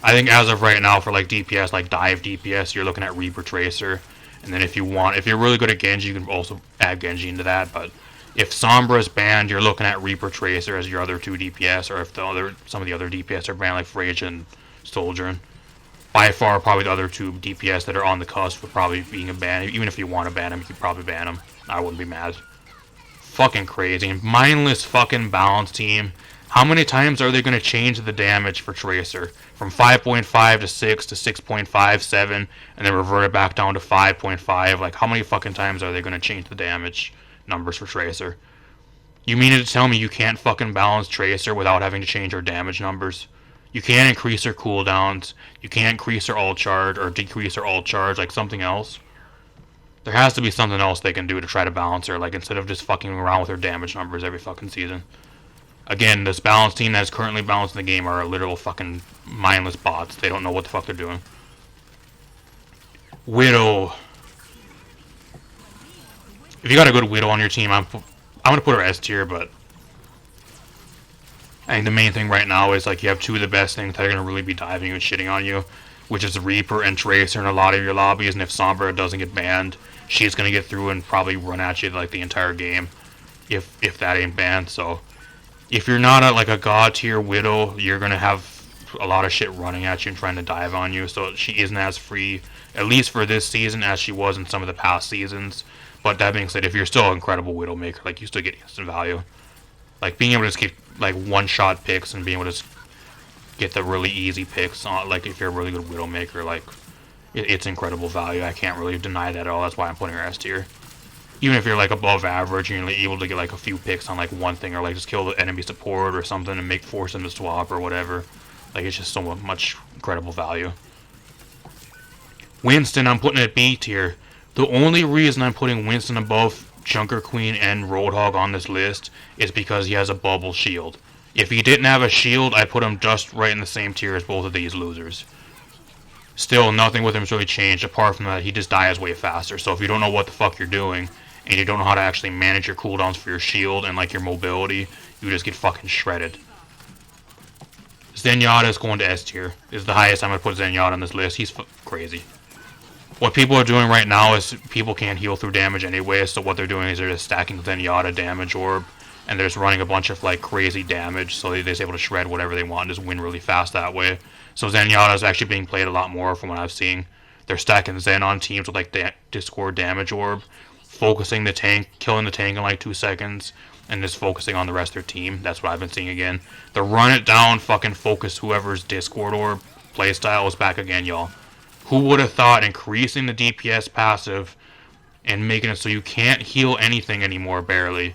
I think as of right now for like DPS, like dive DPS, you're looking at Reaper Tracer. And then if you're really good at Genji, you can also add Genji into that. But if Sombra is banned, you're looking at Reaper Tracer as your other two DPS, or if some of the other DPS are banned, like Phraja and Soldier. By far, probably the other two DPS that are on the cusp of probably being a ban. Even if you want to ban them, you could probably ban them. I wouldn't be mad. Fucking crazy. Mindless fucking balance team. How many times are they going to change the damage for Tracer? From 5.5 to 6 to 6.57, and then revert it back down to 5.5. Like, how many fucking times are they going to change the damage numbers for Tracer? You mean to tell me you can't fucking balance Tracer without having to change her damage numbers? You can't increase her cooldowns. You can't increase her ult charge or decrease her ult charge, like something else. There has to be something else they can do to try to balance her, like instead of just fucking around with her damage numbers every fucking season. Again, this balance team that is currently balancing the game are literal fucking mindless bots. They don't know what the fuck they're doing. Widow. If you got a good Widow on your team, I'm gonna put her S tier, but I think the main thing right now is like you have two of the best things that are gonna really be diving and shitting on you, which is Reaper and Tracer in a lot of your lobbies. And if Sombra doesn't get banned, she's gonna get through and probably run at you like the entire game, if that ain't banned. So if you're not like a god tier Widow, you're gonna have a lot of shit running at you and trying to dive on you. So she isn't as free, at least for this season, as she was in some of the past seasons. But that being said, if you're still an incredible Widowmaker, like, you still get instant value. Like, being able to just get, like, one-shot picks and being able to just get the really easy picks, on, like, if you're a really good Widowmaker, like, it's incredible value. I can't really deny that at all. That's why I'm putting her S tier. Even if you're, like, above average and you're able to get, like, a few picks on, like, one thing, or, like, just kill the enemy support or something and force them to swap or whatever. Like, it's just so much incredible value. Winston, I'm putting at B tier. The only reason I'm putting Winston above Junker Queen and Roadhog on this list is because he has a bubble shield. If he didn't have a shield, I'd put him just right in the same tier as both of these losers. Still, nothing with him's really changed, apart from that he just dies way faster. So if you don't know what the fuck you're doing, and you don't know how to actually manage your cooldowns for your shield and, like, your mobility, you just get fucking shredded. Zenyatta is going to S tier. This is the highest I'm going to put Zenyatta on this list. He's crazy. What people are doing right now is people can't heal through damage anyway, so what they're doing is they're just stacking Zenyatta damage orb, and they're just running a bunch of, like, crazy damage, so they're just able to shred whatever they want and just win really fast that way. So Zenyatta is actually being played a lot more from what I've seen. They're stacking Zen on teams with, like, Discord damage orb, focusing the tank, killing the tank in, like, 2 seconds, and just focusing on the rest of their team. That's what I've been seeing again. The run it down, fucking focus whoever's Discord orb playstyle is back again, y'all. Who would have thought increasing the DPS passive and making it so you can't heal anything anymore, barely,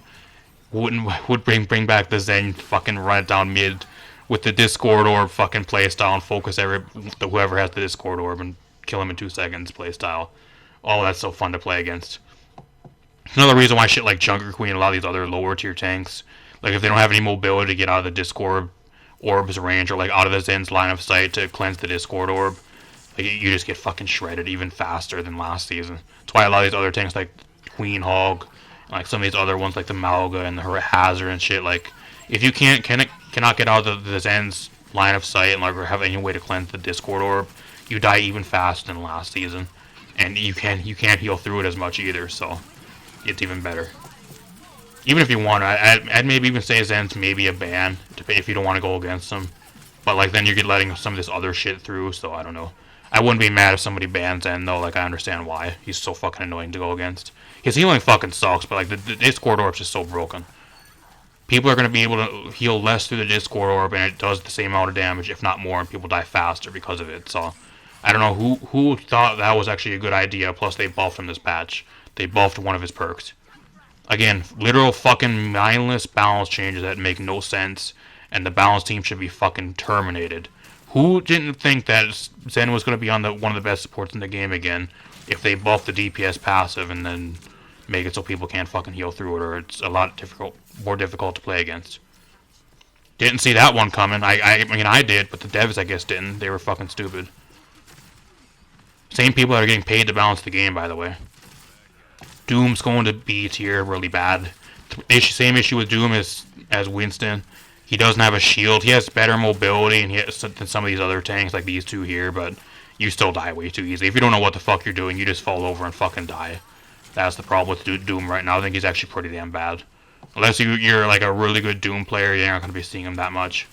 would bring back the Zen fucking run it down mid with the Discord orb fucking playstyle and focus whoever has the Discord orb and kill him in 2 seconds playstyle. Oh, that's so fun to play against. Another reason why shit like Junker Queen and a lot of these other lower tier tanks, like, if they don't have any mobility to get out of the Discord orb's range or, like, out of the Zen's line of sight to cleanse the Discord orb, like, you just get fucking shredded even faster than last season. That's why a lot of these other tanks, like Queen Hog, and, like, some of these other ones, like the Malga and the Hazard and shit, like, if you cannot get out of the Zen's line of sight and, like, or have any way to cleanse the Discord orb, you die even faster than last season, and you can't heal through it as much either. So it's even better. Even if you want, I'd maybe even say Zen's maybe a ban if you don't want to go against them. But, like, then you're letting some of this other shit through, so I don't know. I wouldn't be mad if somebody bans Zen, though. Like, I understand why. He's so fucking annoying to go against. His healing fucking sucks, but, like, the Discord orb's just so broken. People are going to be able to heal less through the Discord orb, and it does the same amount of damage, if not more, and people die faster because of it. So, I don't know who thought that was actually a good idea, plus they buffed him this patch. They buffed one of his perks. Again, literal fucking mindless balance changes that make no sense, and the balance team should be fucking terminated. Who didn't think that Zen was going to be on one of the best supports in the game again if they buff the DPS passive and then make it so people can't fucking heal through it, or it's a lot more difficult to play against? Didn't see that one coming. I mean, I did, but the devs, I guess, didn't. They were fucking stupid. Same people that are getting paid to balance the game, by the way. Doom's going to B tier, really bad. Same issue with Doom as Winston. He doesn't have a shield. He has better mobility than some of these other tanks, like these two here, but you still die way too easily. If you don't know what the fuck you're doing, you just fall over and fucking die. That's the problem with Doom right now. I think he's actually pretty damn bad. Unless you're like a really good Doom player, you're not going to be seeing him that much.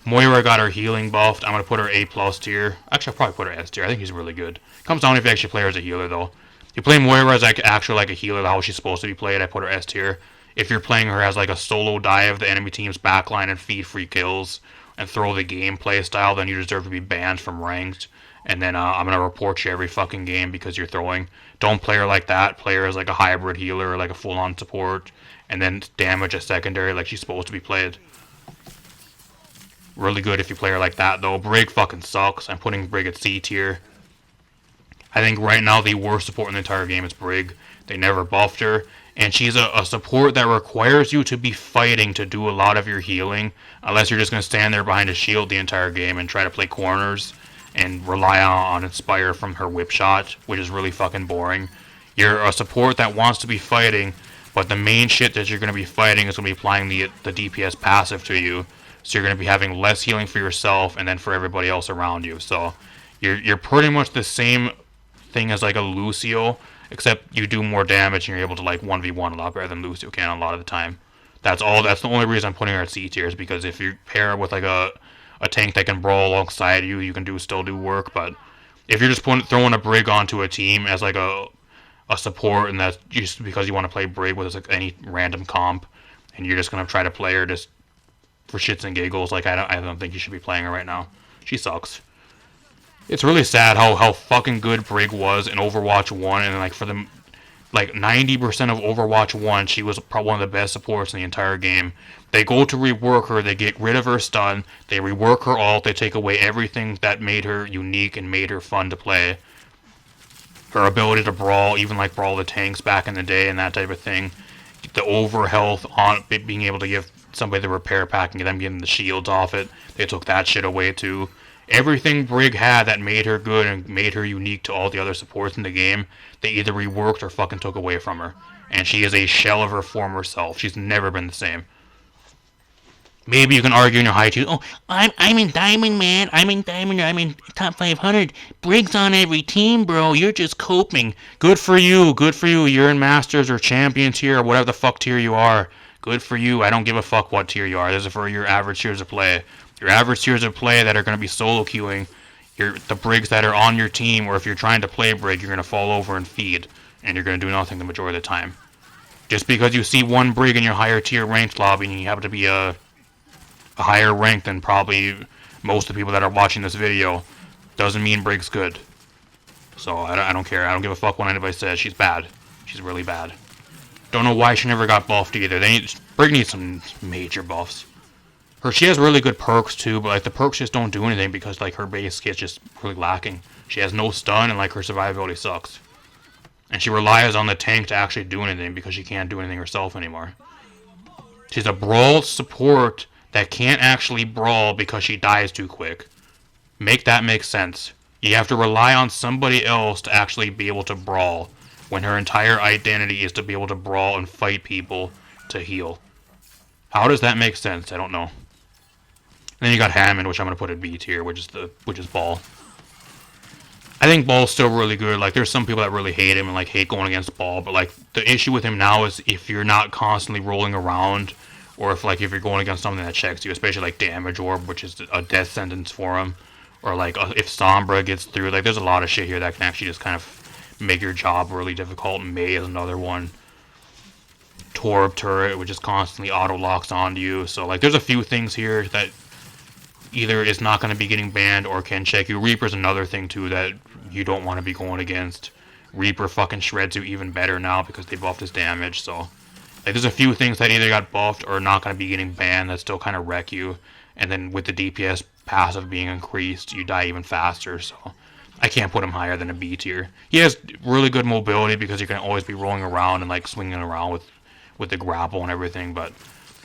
Moira got her healing buffed. I'm going to put her A+ tier. Actually, I'll probably put her S tier. I think he's really good. Comes down if you actually play her as a healer, though. If you play Moira as actually like a healer, how she's supposed to be played, I put her S tier. If you're playing her as like a solo dive the enemy team's backline and feed free kills and throw the game play style, then you deserve to be banned from ranked. And then I'm going to report you every fucking game because you're throwing. Don't play her like that. Play her as like a hybrid healer or like a full-on support. And then damage a secondary like she's supposed to be played. Really good if you play her like that, though. Brig fucking sucks. I'm putting Brig at C tier. I think right now the worst support in the entire game is Brig. They never buffed her. And she's a support that requires you to be fighting to do a lot of your healing. Unless you're just going to stand there behind a shield the entire game and try to play corners and rely on Inspire from her whip shot, which is really fucking boring. You're a support that wants to be fighting, but the main shit that you're going to be fighting is going to be applying the DPS passive to you. So you're going to be having less healing for yourself and then for everybody else around you. So you're pretty much the same thing as like a Lucio, except you do more damage and you're able to like 1v1 a lot better than Lucio can a lot of the time. That's the only reason I'm putting her at C tier, is because if you pair her with like a tank that can brawl alongside you, you can still do work. But if you're just throwing a Brig onto a team as like a a support and that's just because you want to play Brig with like any random comp, and you're just gonna try to play her just for shits and giggles. Like I don't think you should be playing her right now. She sucks. It's really sad how fucking good Brig was in Overwatch 1, and like for the like 90% of Overwatch 1, she was probably one of the best supports in the entire game. They go to rework her, they get rid of her stun, they rework her ult, they take away everything that made her unique and made her fun to play. Her ability to brawl, even like brawl the tanks back in the day and that type of thing. The over health on being able to give somebody the repair pack and them getting the shields off it, they took that shit away too. Everything Brig had that made her good and made her unique to all the other supports in the game, they either reworked or fucking took away from her. And she is a shell of her former self. She's never been the same. Maybe you can argue in your high tier. Oh, I'm in Diamond, man. I'm in Diamond. I'm in top 500. Brig's on every team, bro. You're just coping. Good for you. Good for you. You're in Masters or Champion tier or whatever the fuck tier you are. Good for you. I don't give a fuck what tier you are. This is for your average tiers of play. Your average tiers of play that are going to be solo queuing. The Brigs that are on your team, or if you're trying to play Brig, you're going to fall over and feed. And you're going to do nothing the majority of the time. Just because you see one Brig in your higher tier ranked lobby and you happen to be a higher rank than probably most of the people that are watching this video, doesn't mean Brig's good. So I don't care. I don't give a fuck what anybody says. She's bad. She's really bad. Don't know why she never got buffed either. Brig needs some major buffs. She has really good perks too, but like the perks just don't do anything because like her base kit's just really lacking. She has no stun and like her survivability sucks. And she relies on the tank to actually do anything because she can't do anything herself anymore. She's a brawl support that can't actually brawl because she dies too quick. Make that make sense. You have to rely on somebody else to actually be able to brawl when her entire identity is to be able to brawl and fight people to heal. How does that make sense? I don't know. And then you got Hammond, which I'm gonna put at B tier, which is Ball. I think Ball's still really good. Like there's some people that really hate him and like hate going against Ball, but like the issue with him now is if you're not constantly rolling around, or if you're going against something that checks you, especially like Damage Orb, which is a death sentence for him, or like if Sombra gets through, like there's a lot of shit here that can actually just kind of make your job really difficult. May is another one. Torb turret, which just constantly auto locks onto you. So like there's a few things here that either is not going to be getting banned or can check you. Reaper's another thing too that you don't want to be going against. Reaper fucking shreds you even better now because they buffed his damage. So like there's a few things that either got buffed or not going to be getting banned that still kind of wreck you. And then with the DPS passive being increased, you die even faster. So I can't put him higher than a B tier. He has really good mobility because you can always be rolling around and like swinging around with the grapple and everything. But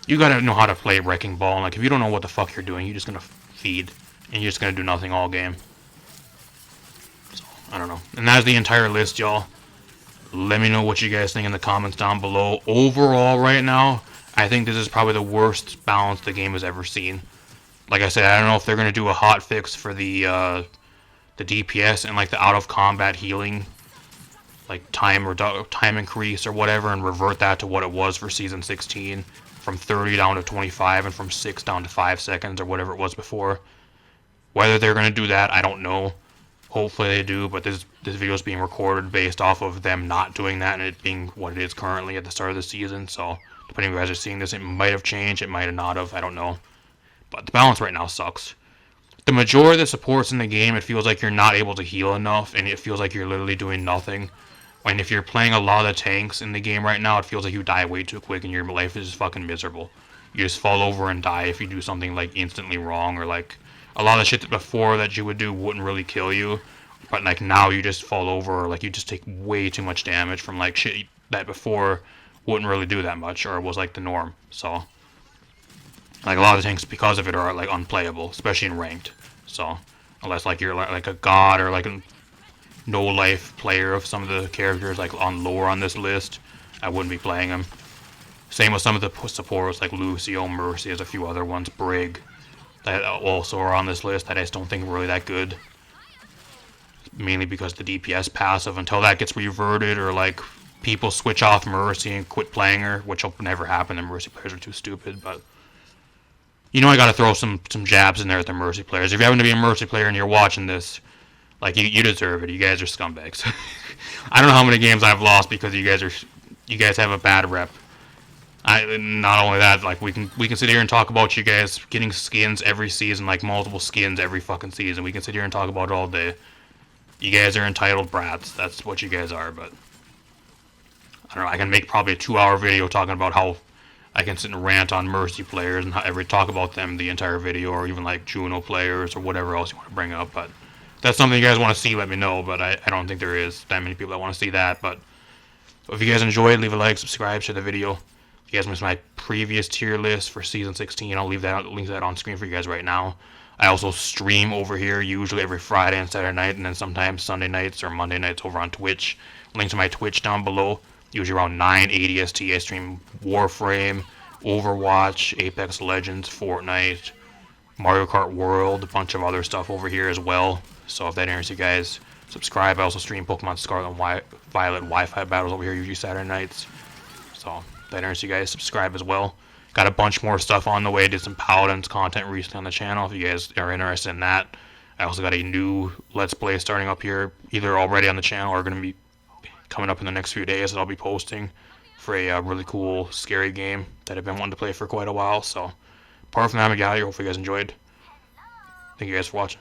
you gotta know how to play Wrecking Ball. And like if you don't know what the fuck you're doing, you're just gonna feed and you're just gonna do nothing all game. So I don't know. And that's the entire list, y'all. Let me know what you guys think in the comments down below. Overall, right now, I think this is probably the worst balance the game has ever seen. Like I said, I don't know if they're gonna do a hot fix for the DPS and like the out of combat healing, like time increase or whatever, and revert that to what it was for season 16, from 30 down to 25 and from 6 down to 5 seconds or whatever it was before. Whether they're gonna do that, I don't know. Hopefully they do, but this video is being recorded based off of them not doing that and it being what it is currently at the start of the season. So depending on you guys are seeing this, it might have changed, it might have not have, I don't know. But the balance right now sucks. The majority of the supports in the game, it feels like you're not able to heal enough, and it feels like you're literally doing nothing. And if you're playing a lot of the tanks in the game right now, it feels like you die way too quick and your life is just fucking miserable. You just fall over and die if you do something like instantly wrong, or like a lot of shit that before that you would do wouldn't really kill you, but like now you just fall over, or like you just take way too much damage from like shit that before wouldn't really do that much, or was like the norm. So like a lot of tanks because of it are like unplayable, especially in ranked. So unless like you're like a god or like a no life player of some of the characters like on lower on this list, I wouldn't be playing them. Same with some of the supports like Lucio, Mercy, there's a few other ones, Brig, that also are on this list that I just don't think are really that good. Mainly because the DPS passive, until that gets reverted or like people switch off Mercy and quit playing her, which will never happen, the Mercy players are too stupid, but you know I gotta throw some jabs in there at the Mercy players. If you happen to be a Mercy player and you're watching this, Like, you deserve it. You guys are scumbags. I don't know how many games I've lost because you guys have a bad rep. Not only that, like we can sit here and talk about you guys getting skins every season, like multiple skins every fucking season. We can sit here and talk about it all day. You guys are entitled brats. That's what you guys are. But I don't know. I can make probably a 2-hour video talking about how I can sit and rant on Mercy players and talk about them the entire video, or even like Juno players or whatever else you want to bring up. But if that's something you guys want to see, let me know. But I don't think there is that many people that want to see that. But if you guys enjoyed, leave a like, subscribe, share the video. If you guys missed my previous tier list for season 16, I'll leave that link to that on screen for you guys right now. I also stream over here usually every Friday and Saturday night, and then sometimes Sunday nights or Monday nights over on Twitch. Link to my Twitch down below. Usually around 9 ADST, I stream Warframe, Overwatch, Apex Legends, Fortnite, Mario Kart World, a bunch of other stuff over here as well. So if that interests you guys, subscribe. I also stream Pokemon Scarlet and Violet Wi-Fi battles over here usually Saturday nights. So if that interests you guys, subscribe as well. Got a bunch more stuff on the way. Did some Paladins content recently on the channel if you guys are interested in that. I also got a new Let's Play starting up here, either already on the channel or going to be coming up in the next few days that I'll be posting for a really cool, scary game that I've been wanting to play for quite a while. So, apart from that, I'm out of here. Hopefully you guys enjoyed. Thank you guys for watching.